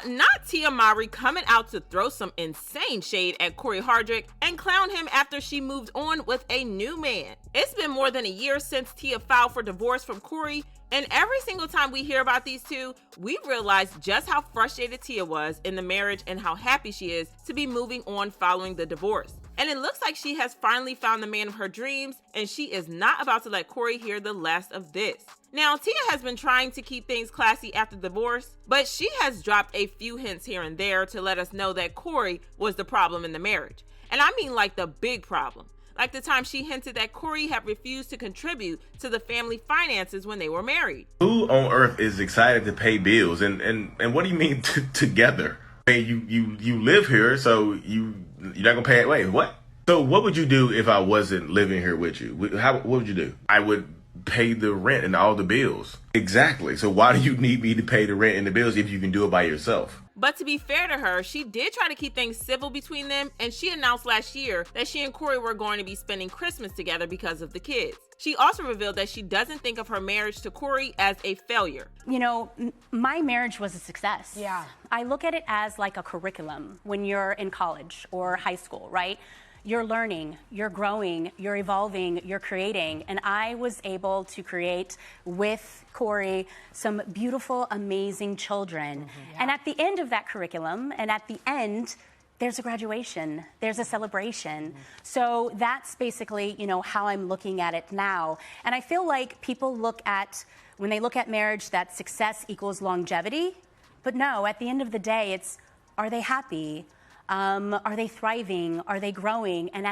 not Tia Mowry coming out to throw some insane shade at Cory Hardrict and clown him after she moved on with a new man. It's been more than a year since Tia filed for divorce from Cory, and every single time we hear about these two, we realize just how frustrated Tia was in the marriage and how happy she is to be moving on following the divorce. And it looks like she has finally found the man of her dreams, and she is not about to let Cory hear the last of this. Now, Tia has been trying to keep things classy after divorce, but she has dropped a few hints here and there to let us know that Cory was the problem in the marriage. And I mean like the big problem. Like the time she hinted that Cory had refused to contribute to the family finances when they were married. Who on earth is excited to pay bills? And what do you mean together? Hey, you live here, so you're not gonna pay it. Wait, what? So what would you do if I wasn't living here with you? What would you do? I would pay the rent and all the bills. Exactly. So why do you need me to pay the rent and the bills if you can do it by yourself? But to be fair to her, she did try to keep things civil between them, and she announced last year that she and Cory were going to be spending Christmas together because of the kids. She also revealed that she doesn't think of her marriage to Cory as a failure. You know, my marriage was a success. Yeah. I look at it as like a curriculum when you're in college or high school, right? You're learning, you're growing, you're evolving, you're creating. And I was able to create with Cory some beautiful, amazing children. And at the end of that curriculum, and at the end, there's a graduation, there's a celebration. So that's basically, you know, how I'm looking at it now. And I feel like people look at, when they look at marriage, that success equals longevity. But no, at the end of the day, it's, are they happy? Are they thriving? Are they growing? And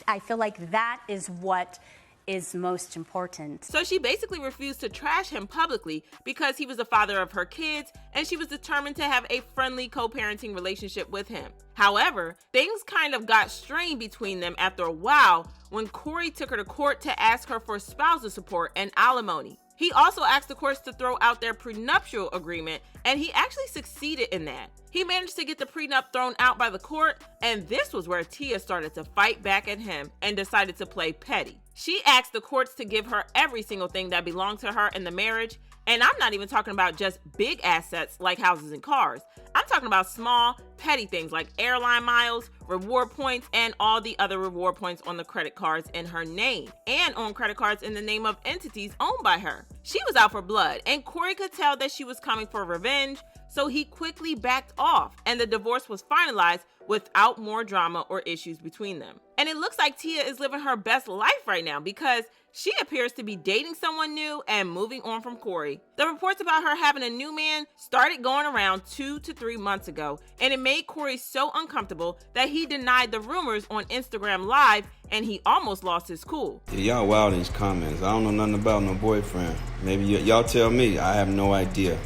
I feel like that is what is most important. So she basically refused to trash him publicly because he was the father of her kids, and she was determined to have a friendly co-parenting relationship with him. However, things kind of got strained between them after a while when Cory took her to court to ask her for spousal support and alimony. He also asked the courts to throw out their prenuptial agreement, and he actually succeeded in that. He managed to get the prenup thrown out by the court, and this was where Tia started to fight back at him and decided to play petty. She asked the courts to give her every single thing that belonged to her in the marriage, and I'm not even talking about just big assets like houses and cars. I'm talking about small, petty things like airline miles, reward points, and all the other reward points on the credit cards in her name, and on credit cards in the name of entities owned by her. She was out for blood, and Cory could tell that she was coming for revenge, so he quickly backed off, and the divorce was finalized without more drama or issues between them. And it looks like Tia is living her best life right now because she appears to be dating someone new and moving on from Cory. The reports about her having a new man started going around 2 to 3 months ago, and it made Cory so uncomfortable that he denied the rumors on Instagram Live, and he almost lost his cool. Yeah, y'all wild in these comments. I don't know nothing about no boyfriend. Maybe y'all tell me. I have no idea.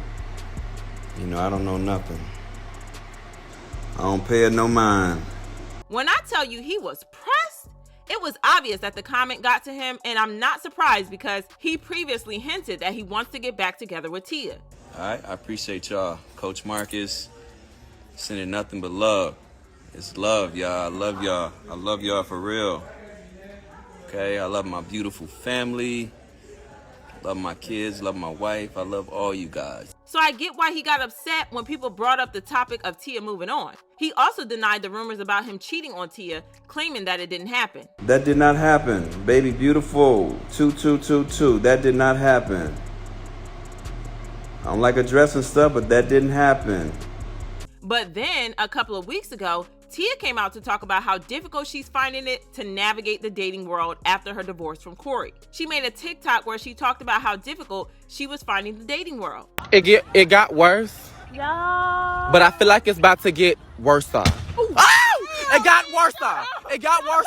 You know, I don't know nothing. I don't pay it no mind. When I tell you he was pressed, it was obvious that the comment got to him, and I'm not surprised because he previously hinted that he wants to get back together with Tia. All right, I appreciate y'all. Coach Marcus, sending nothing but love. It's love, y'all. I love y'all. I love y'all for real. Okay, I love my beautiful family. Love my kids, love my wife. I love all you guys. So I get why he got upset when people brought up the topic of Tia moving on. He also denied the rumors about him cheating on Tia, claiming that it didn't happen. That did not happen. Baby beautiful, 2222. That did not happen. I don't like her dress and stuff, but that didn't happen. But then, a couple of weeks ago, Tia came out to talk about how difficult she's finding it to navigate the dating world after her divorce from Cory. She made a TikTok where she talked about how difficult she was finding the dating world. It got worse, but I feel like it's about to get worse. It got worse. It got worse.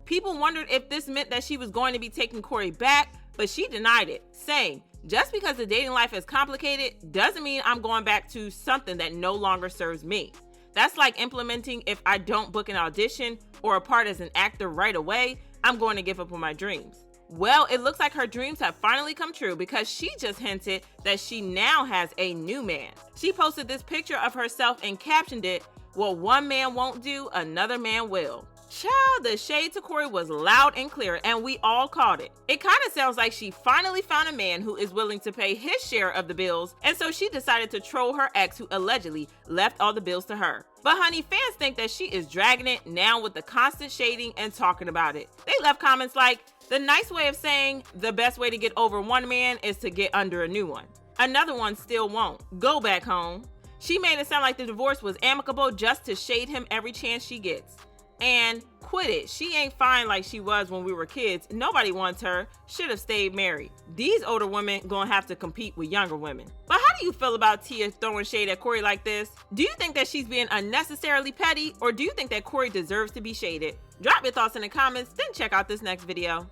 People wondered if this meant that she was going to be taking Cory back, but she denied it, saying, "Just because the dating life is complicated doesn't mean I'm going back to something that no longer serves me. That's like implementing if I don't book an audition or a part as an actor right away, I'm going to give up on my dreams." Well, it looks like her dreams have finally come true because she just hinted that she now has a new man. She posted this picture of herself and captioned it, "What one man won't do, another man will." Child, the shade to Cory was loud and clear, and we all caught it. It kind of sounds like she finally found a man who is willing to pay his share of the bills, and so she decided to troll her ex who allegedly left all the bills to her. But honey, fans think that she is dragging it now with the constant shading and talking about it. They left comments like, the nice way of saying the best way to get over one man is to get under a new one. Another one still won't. Go back home. She made it sound like the divorce was amicable just to shade him every chance she gets. And quit it. She ain't fine like she was when we were kids. Nobody wants her. Should have stayed married. These older women gonna have to compete with younger women. But how do you feel about Tia throwing shade at Cory like this? Do you think that she's being unnecessarily petty, or do you think that Cory deserves to be shaded? Drop your thoughts in the comments, then check out this next video.